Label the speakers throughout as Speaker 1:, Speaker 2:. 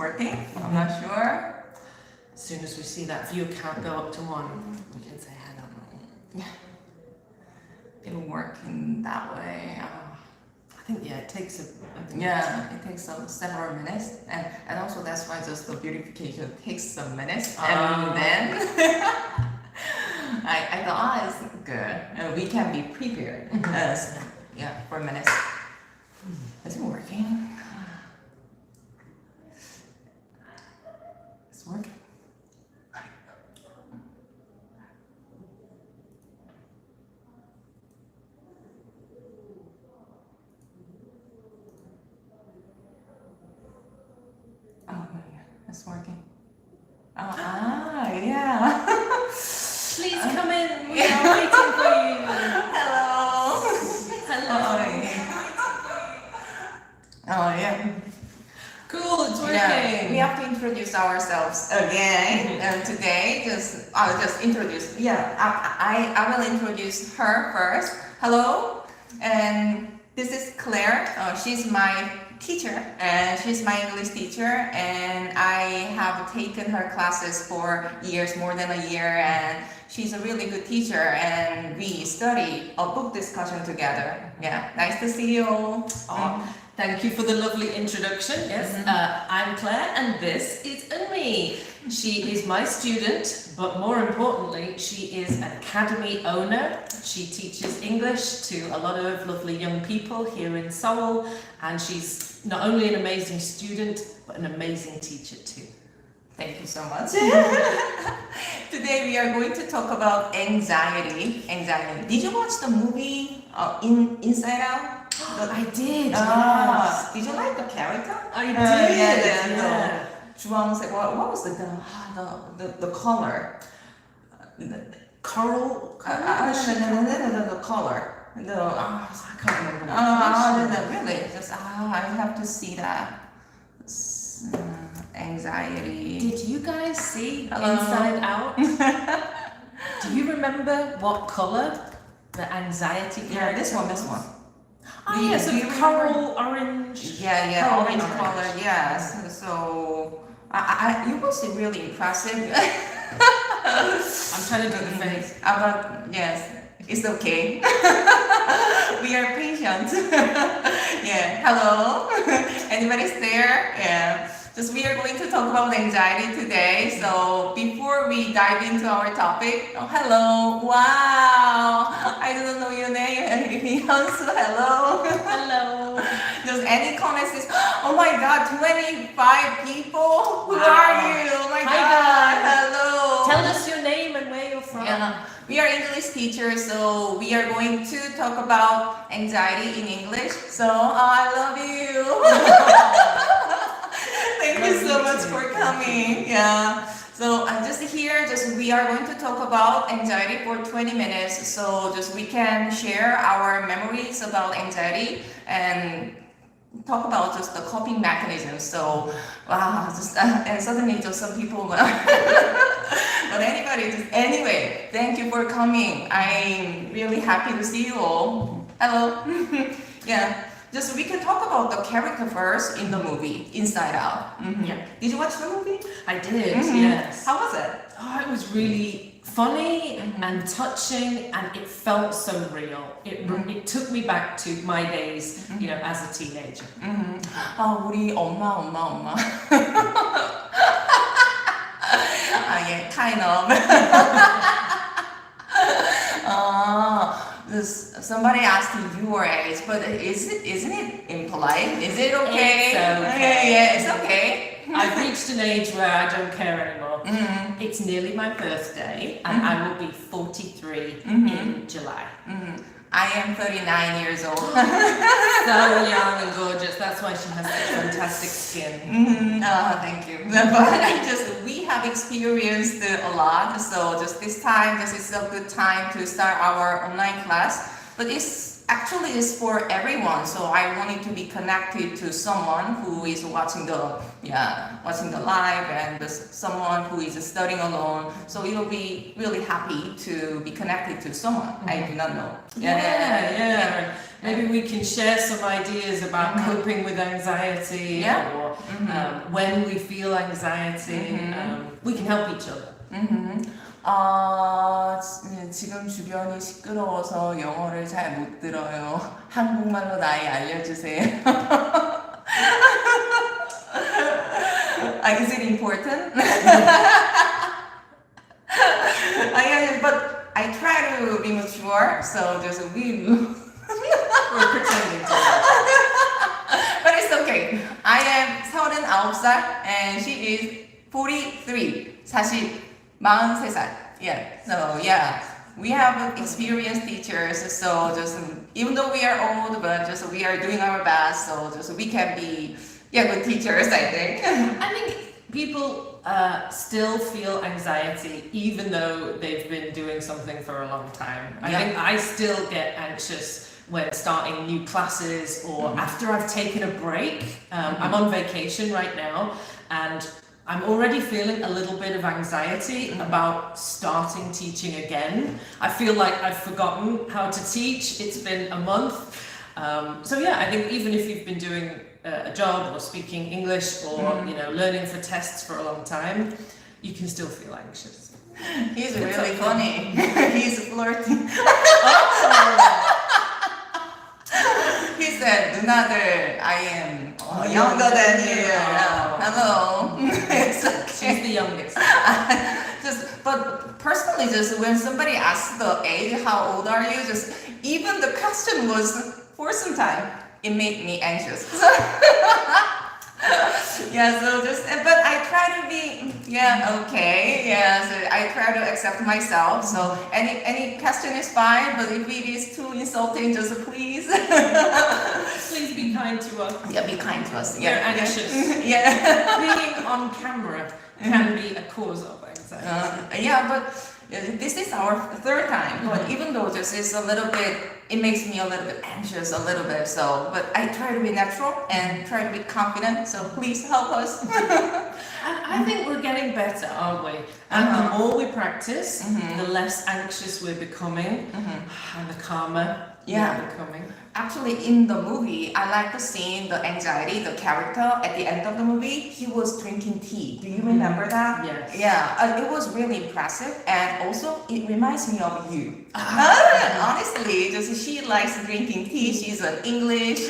Speaker 1: working? I'm not sure.
Speaker 2: As soon as we see that view count go up to 1, we can say hello.
Speaker 1: It'll work in that way.
Speaker 2: I think, yeah, it takes it
Speaker 1: takes several minutes, and also that's why just the beautification takes some minutes,
Speaker 2: Oh.
Speaker 1: and then I thought it's good, and we can be prepared. For minutes. Is it working? It's working. Oh, yeah, it's working. Yeah.
Speaker 2: Please come in, we are waiting for you.
Speaker 1: Hello.
Speaker 2: Hello.
Speaker 1: Oh, yeah.
Speaker 2: Cool, it's working.
Speaker 1: Yeah, we have to introduce ourselves again. And today, I'll just introduce. Yeah, I will introduce her first. Hello, and this is Claire. She's my teacher, and she's my English teacher, and I have taken her classes for years, more than a year, and she's a really good teacher, and we study a book discussion together. Yeah, nice to see you all.
Speaker 2: Thank you for the lovely introduction. Yes, I'm Claire, and this is Unmi. She is my student, but more importantly, she is an academy owner. She teaches English to a lot of lovely young people here in Seoul, and she's not only an amazing student, but an amazing teacher too.
Speaker 1: Thank you so much. Today we are going to talk about anxiety. Did you watch the movie Inside Out?
Speaker 2: I did.
Speaker 1: Yes. Did you like the character?
Speaker 2: I did.
Speaker 1: Yeah. 주황색. What was the color?
Speaker 2: Coral.
Speaker 1: The color.
Speaker 2: I can't remember.
Speaker 1: Really? Just I have to see that. Anxiety.
Speaker 2: Did you guys see
Speaker 1: Hello.
Speaker 2: Inside Out? Do you remember what color the anxiety character?
Speaker 1: Yeah, this one.
Speaker 2: Oh, yeah, so coral orange.
Speaker 1: Yeah,
Speaker 2: Coral
Speaker 1: orange color. Yes. So you was really impressive.
Speaker 2: I'm trying to do the face.
Speaker 1: But yes, it's okay. We are patient. Yeah. Hello. Anybody's there? Yeah. We are going to talk about anxiety today. So before we dive into our topic, hello. Wow. I don't know your name. Hyunsu, hello.
Speaker 2: Hello.
Speaker 1: Just any comments is, oh my God, 25 people? Who are you? Oh my
Speaker 2: Hi,
Speaker 1: God.
Speaker 2: guys.
Speaker 1: Hello.
Speaker 2: Tell us your name and where you're from.
Speaker 1: Yeah. We are English teachers, so we are going to talk about anxiety in English. So I love you. Thank you so much for coming. Yeah. So I'm just here. We are going to talk about anxiety for 20 minutes. So we can share our memories about anxiety and talk about just the coping mechanisms. So wow, and suddenly some people. But anyway, thank you for coming. I'm really happy to see you all. Hello. Yeah. We can talk about the character first in the movie Inside Out.
Speaker 2: Yeah.
Speaker 1: Did you watch the movie?
Speaker 2: I did, yes.
Speaker 1: How was it?
Speaker 2: Oh, it was really funny and touching, and it felt so real. It took me back to my days, as a teenager.
Speaker 1: 우리 엄마. Yeah, kind of. Somebody asked your age, but isn't it impolite? Is it okay?
Speaker 2: It's okay.
Speaker 1: Yeah, it's okay.
Speaker 2: I've reached an age where I don't care anymore. It's nearly my birthday, and I will be 43 in July.
Speaker 1: I am 39 years old.
Speaker 2: So young and gorgeous. That's why she has such fantastic skin.
Speaker 1: Thank you. But we have experienced a lot. So this time, this is a good time to start our online class. But it's for everyone. So I wanted to be connected to someone who is watching the live, and someone who is studying alone. So you'll be really happy to be connected to someone I do not know.
Speaker 2: Yeah. Maybe we can share some ideas about coping with anxiety or when we feel anxiety. We can help each other.
Speaker 1: 지금 주변이 시끄러워서 영어를 잘 못 들어요. 한국말로 나이 알려주세요. Is it important? But I try to be mature, so there's a we're pretending to. But it's okay. I am 39살 and she is 43. 43살. Yeah. So yeah, we have experienced teachers. So just even though we are old, but just we are doing our best. So just we can be good teachers. I think.
Speaker 2: I think people still feel anxiety even though they've been doing something for a long time. I think I still get anxious when starting new classes or after I've taken a break. I'm on vacation right now and I'm already feeling a little bit of anxiety about starting teaching again. I feel like I've forgotten how to teach. It's been a month. So yeah, I think even if you've been doing a job or speaking English or learning for tests for a long time, you can still feel anxious.
Speaker 1: He's really funny. He's flirting. He said, 누나들, I am younger than you. Hello.
Speaker 2: She's the youngest.
Speaker 1: But personally, just when somebody asks the age, how old are you? Just even the question was for some time, it made me anxious. But I try to be, okay. So I try to accept myself. So any question is fine, but if it is too insulting, just please.
Speaker 2: Please be kind to us.
Speaker 1: Yeah, be kind to us.
Speaker 2: We're anxious. Being on camera can be a cause of anxiety.
Speaker 1: But this is our third time. But even though this is a little bit, it makes me a little bit anxious, a little bit. So, but I try to be natural and try to be confident. So please help us.
Speaker 2: I think we're getting better, aren't we? And the more we practice, the less anxious we're becoming, and the calmer we're becoming.
Speaker 1: Actually, in the movie, I like the scene, the anxiety, the character at the end of the movie, he was drinking tea. Do you remember that?
Speaker 2: Yes.
Speaker 1: Yeah, it was really impressive, and also it reminds me of you. Honestly, just she likes drinking tea. She's an English.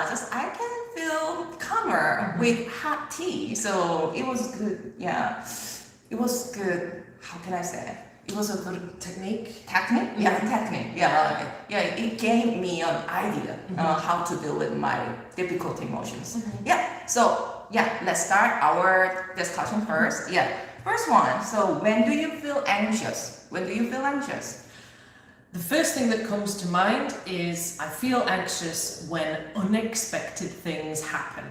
Speaker 1: Just I can feel calmer with hot tea. So it was good. Yeah, it was good. How can I say it? It was a good technique. Technique? Yeah, technique. It gave me an idea how to deal with my difficult emotions. Let's start our discussion first. First one. So when do you feel anxious? When do you feel anxious?
Speaker 2: The first thing that comes to mind is I feel anxious when unexpected things happen.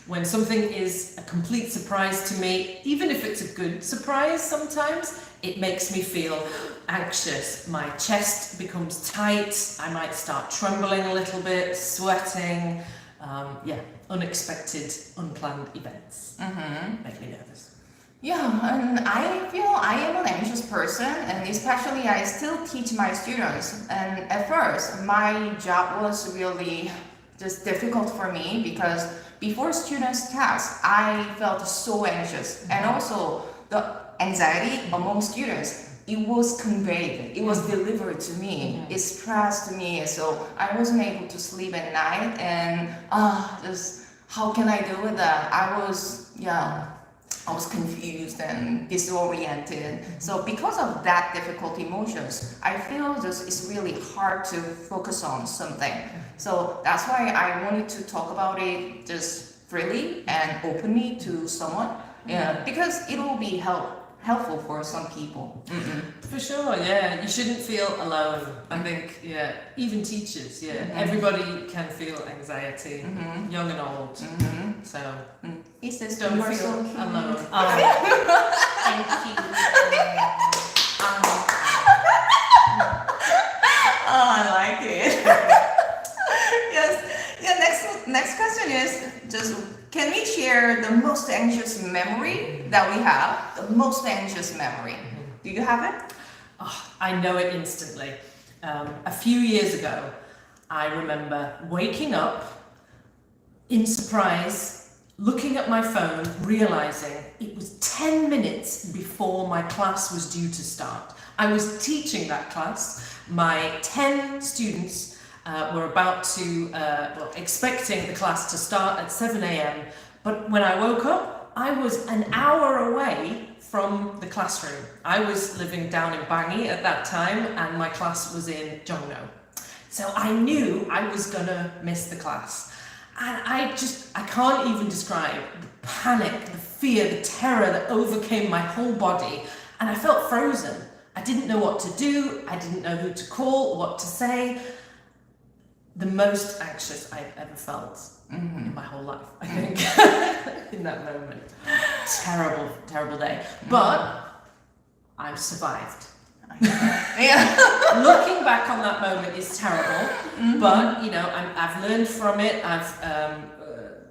Speaker 2: When something is a complete surprise to me, even if it's a good surprise sometimes, it makes me feel anxious. My chest becomes tight, I might start trembling a little bit, sweating. Unexpected, unplanned events make me nervous.
Speaker 1: And I feel I am an anxious person, and especially I still teach my students. And at first, my job was really just difficult for me because before students' tasks, I felt so anxious. And also the anxiety among students, it was conveyed, it was delivered to me, it stressed me. So I wasn't able to sleep at night, and just how can I deal with that? I was confused and disoriented. So because of that difficult emotions, I feel just it's really hard to focus on something. So that's why I wanted to talk about it just freely and openly to someone. Because it will be helpful for some people.
Speaker 2: For sure, you shouldn't feel alone. I think, even teachers, everybody can feel anxiety, young and old. So,
Speaker 1: He says
Speaker 2: don't
Speaker 1: you are
Speaker 2: feel
Speaker 1: so cute.
Speaker 2: alone.
Speaker 3: Thank you.
Speaker 1: I like it. Next question is just can we share the most anxious memory that we have? The most anxious memory. Do you have it?
Speaker 2: I know it instantly. A few years ago, I remember waking up in surprise, looking at my phone, realizing it was 10 minutes before my class was due to start. I was teaching that class. My 10 students were about to, expecting the class to start at 7 a.m. But when I woke up, I was an hour away from the classroom. I was living down in Bangi at that time, and my class was in Jongno. So I knew I was gonna miss the class. And I can't even describe the panic, the fear, the terror that overcame my whole body. And I felt frozen. I didn't know what to do. I didn't know who to call, what to say. The most anxious I've ever felt in my whole life, I think, in that moment. Terrible, terrible day. But I've survived.
Speaker 1: Yeah.
Speaker 2: Looking back on that moment is terrible, but I've learned from it. I've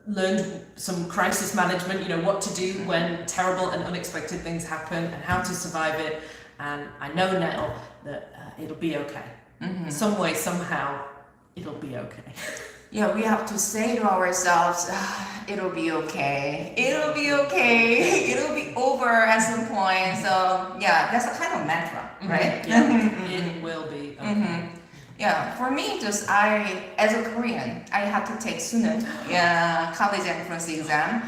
Speaker 2: learned some crisis management, what to do when terrible and unexpected things happen and how to survive it. And I know now that it'll be okay. Some way, somehow, it'll be okay.
Speaker 1: Yeah, we have to say to ourselves, it'll be okay. It'll be okay. It'll be over at some point. So yeah, that's a kind of mantra, right?
Speaker 2: Yeah, it will be okay.
Speaker 1: Yeah, for me, as a Korean, I had to take Suneung, college entrance exam.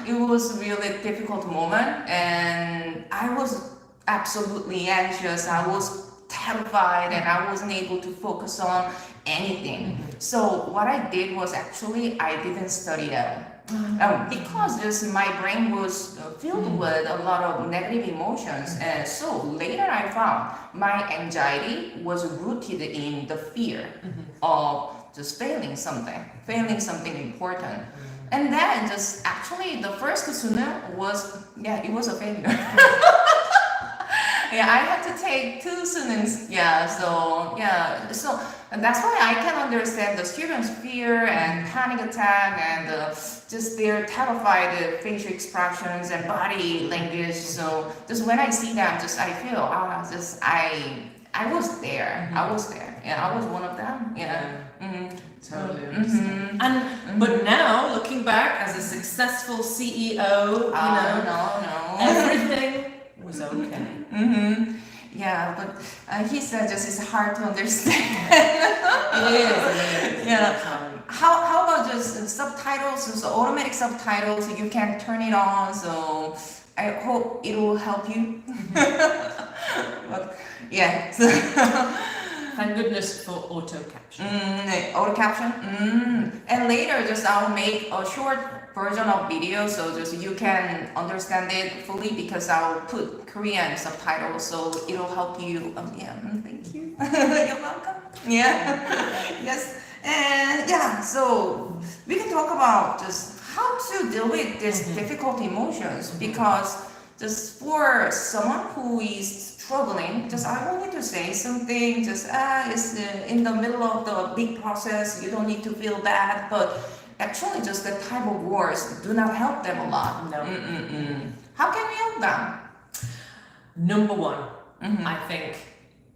Speaker 1: It was a really difficult moment, and I was absolutely anxious. I was terrified, and I wasn't able to focus on anything. So what I did was actually I didn't study at all. Because just my brain was filled with a lot of negative emotions, and so later I found my anxiety was rooted in the fear of just failing something important. And then just actually the first Suneung was it was a failure. Yeah, I had to take 2 Suneungs. So and that's why I can understand the students' fear and panic attack and just their terrified facial expressions and body language. So just when I see them, I feel I was there. I was there. Yeah, I was one of them. Yeah.
Speaker 2: Totally understand. But now, looking back as a successful CEO, everything was okay.
Speaker 1: Yeah, but he said it's hard to understand.
Speaker 2: It is.
Speaker 1: Yeah. How about just subtitles? So automatic subtitles, you can turn it on. So I hope it will help you. But yeah.
Speaker 2: Thank goodness for auto caption.
Speaker 1: Auto caption. And later, I'll make a short version of video, so you can understand it fully, because I'll put Korean subtitles, so it'll help you. Thank you. You're welcome. Yeah. Yes. And so we can talk about just how to deal with these difficult emotions, because just for someone who is struggling, I wanted to say something, it's in the middle of the big process, you don't need to feel bad, but actually the type of words do not help them a lot.
Speaker 2: No.
Speaker 1: How can we help them?
Speaker 2: Number one, I think,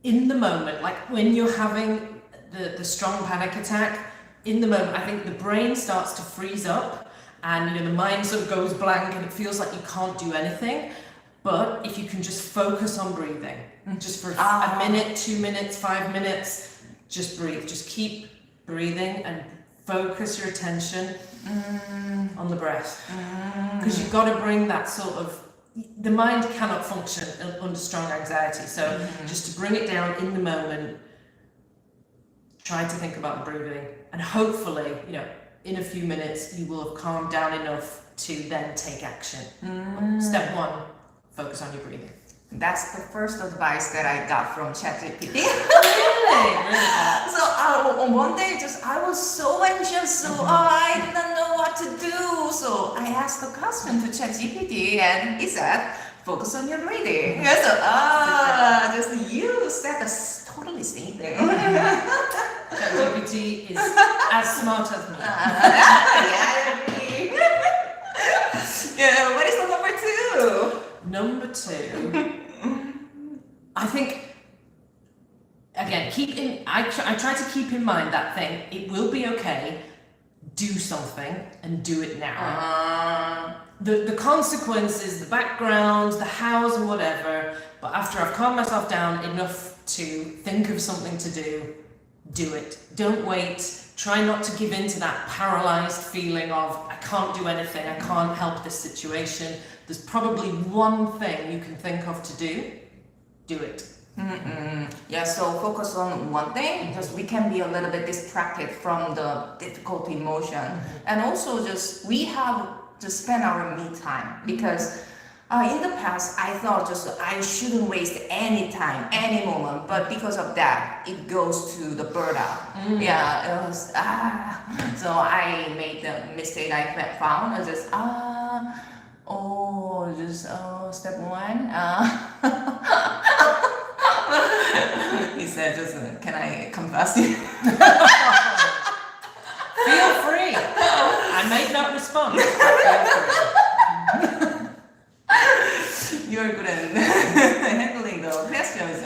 Speaker 2: in the moment, like when you're having the strong panic attack, in the moment, I think the brain starts to freeze up, and the mind sort of goes blank, and it feels like you can't do anything. But if you can just focus on breathing, just for a minute, 2 minutes, 5 minutes, just breathe. Just keep breathing and focus your attention on the breath. Because you've got to bring that the mind cannot function under strong anxiety. So just to bring it down in the moment, try to think about the breathing. And hopefully, in a few minutes, you will have calmed down enough to then take action. Step 1. Focus on your breathing.
Speaker 1: That's the first advice that I got from ChatGPT.
Speaker 2: Really?
Speaker 1: So one day, I was so anxious, so I didn't know what to do. So I asked the question to ChatGPT, and he said, "Focus on your breathing." So you said the totally same thing.
Speaker 2: ChatGPT is as smart as me.
Speaker 1: Yeah, I agree. Yeah. What is the number 2?
Speaker 2: Number 2, I think, again, I try to keep in mind that thing. It will be okay. Do something and do it now. The consequences, the background, the hows and whatever, but after I've calmed myself down enough to think of something to do it. Don't wait. Try not to give in to that paralyzed feeling of, I can't do anything, I can't help this situation. There's probably one thing you can think of to do it.
Speaker 1: Yeah, so focus on one thing, because we can be a little bit distracted from the difficult emotion. And also we have to spend our me time, because in the past I thought I shouldn't waste any time, any moment, but because of that, it goes to the burnout. Yeah, it was, so I made the mistake I found, step one, he said, can I confess you?
Speaker 2: Feel free. I may not respond. Feel free.
Speaker 1: You're good at handling the questions.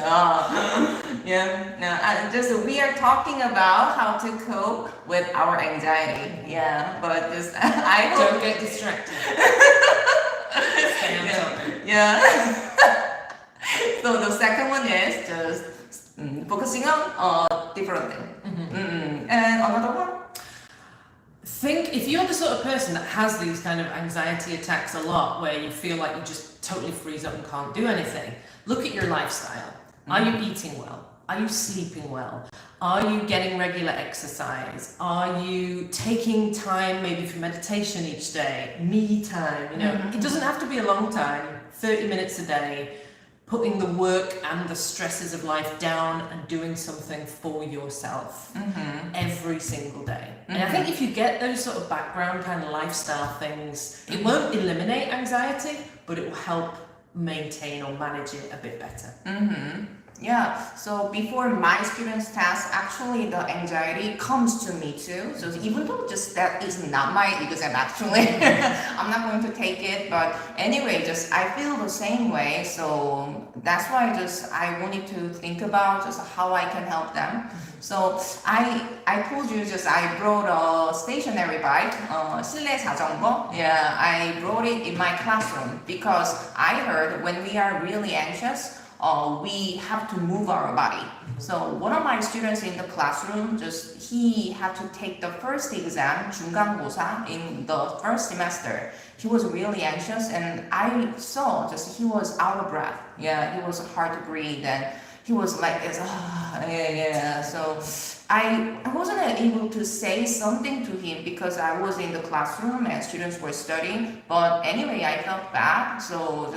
Speaker 1: Yeah. No, we are talking about how to cope with our anxiety. Yeah, but I hope.
Speaker 2: Don't get distracted. Stay on topic.
Speaker 1: Yeah. So the second one is just focusing on different thing. And another one.
Speaker 2: Think if you're the sort of person that has these kind of anxiety attacks a lot, where you feel like you just totally freeze up and can't do anything, look at your lifestyle. Are you eating well? Are you sleeping well? Are you getting regular exercise? Are you taking time maybe for meditation each day? Me time, It doesn't have to be a long time, 30 minutes a day. Putting the work and the stresses of life down and doing something for yourself every single day. And I think if you get those sort of background kind of lifestyle things, it won't eliminate anxiety, but it will help maintain or manage it a bit better.
Speaker 1: Yeah, so before my students' test, actually the anxiety comes to me too. So even though that is not my exam actually, I'm not going to take it. But anyway, I feel the same way. So that's why I wanted to think about how I can help them. So I told you I brought a stationary bike, 실내 자전거. Yeah, I brought it in my classroom because I heard when we are really anxious, we have to move our body. So one of my students in the classroom, he had to take the first exam, 중간고사, in the first semester. He was really anxious, and I saw he was out of breath. Yeah, he was hard to breathe, and he was like this. So I wasn't able to say something to him because I was in the classroom and students were studying. But anyway, I felt bad, so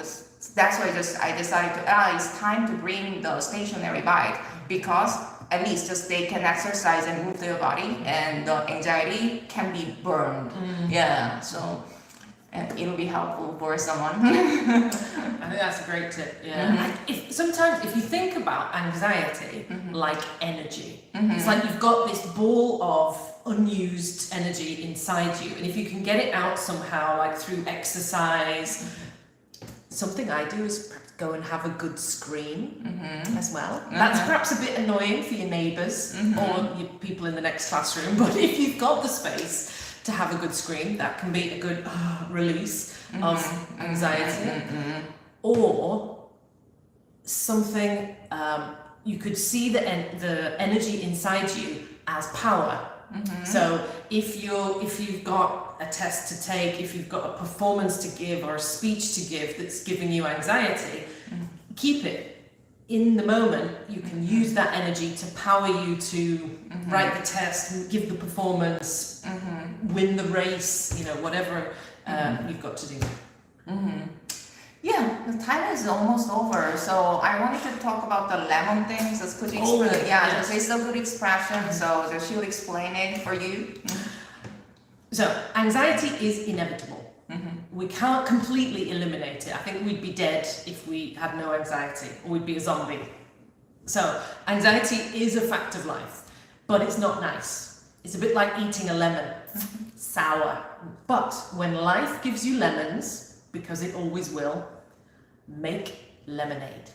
Speaker 1: that's why I decided it's time to bring the stationary bike, because at least they can exercise and move their body, and the anxiety can be burned. Yeah, so it'll be helpful for someone.
Speaker 2: I think that's a great tip. Yeah. Sometimes if you think about anxiety like energy, it's like you've got this ball of unused energy inside you, and if you can get it out somehow, like through exercise. Something I do is go and have a good scream as well. That's perhaps a bit annoying for your neighbours or your people in the next classroom, but if you've got the space to have a good scream, that can be a good release of anxiety. Or something, you could see the energy inside you as power. So if you've got a test to take, if you've got a performance to give or a speech to give that's giving you anxiety, keep it in the moment. You can use that energy to power you to write the test, give the performance, win the race, whatever you've got to do.
Speaker 1: Yeah, the time is almost over, so I wanted to talk about the lemon things. Could you explain? It's a good expression, so she'll explain it for you.
Speaker 2: So anxiety is inevitable. We can't completely eliminate it. I think we'd be dead if we had no anxiety, or we'd be a zombie. So anxiety is a fact of life, but it's not nice. It's a bit like eating a lemon, sour. But when life gives you lemons, because it always will, make lemonade.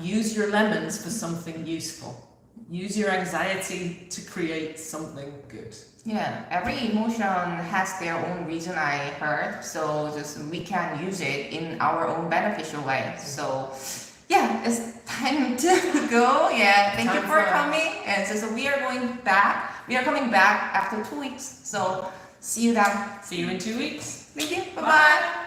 Speaker 2: Use your lemons for something useful. use your anxiety to create something good.
Speaker 1: Yeah, every emotion has their own reason, I heard. So just we can use it in our own beneficial way. So yeah, it's time to go. Yeah, thank you
Speaker 2: Time
Speaker 1: for
Speaker 2: for-
Speaker 1: coming. And so we are going back. We are coming back after 2 weeks. So see you then.
Speaker 2: See you in 2 weeks.
Speaker 1: Thank you. Bye bye.
Speaker 2: Bye.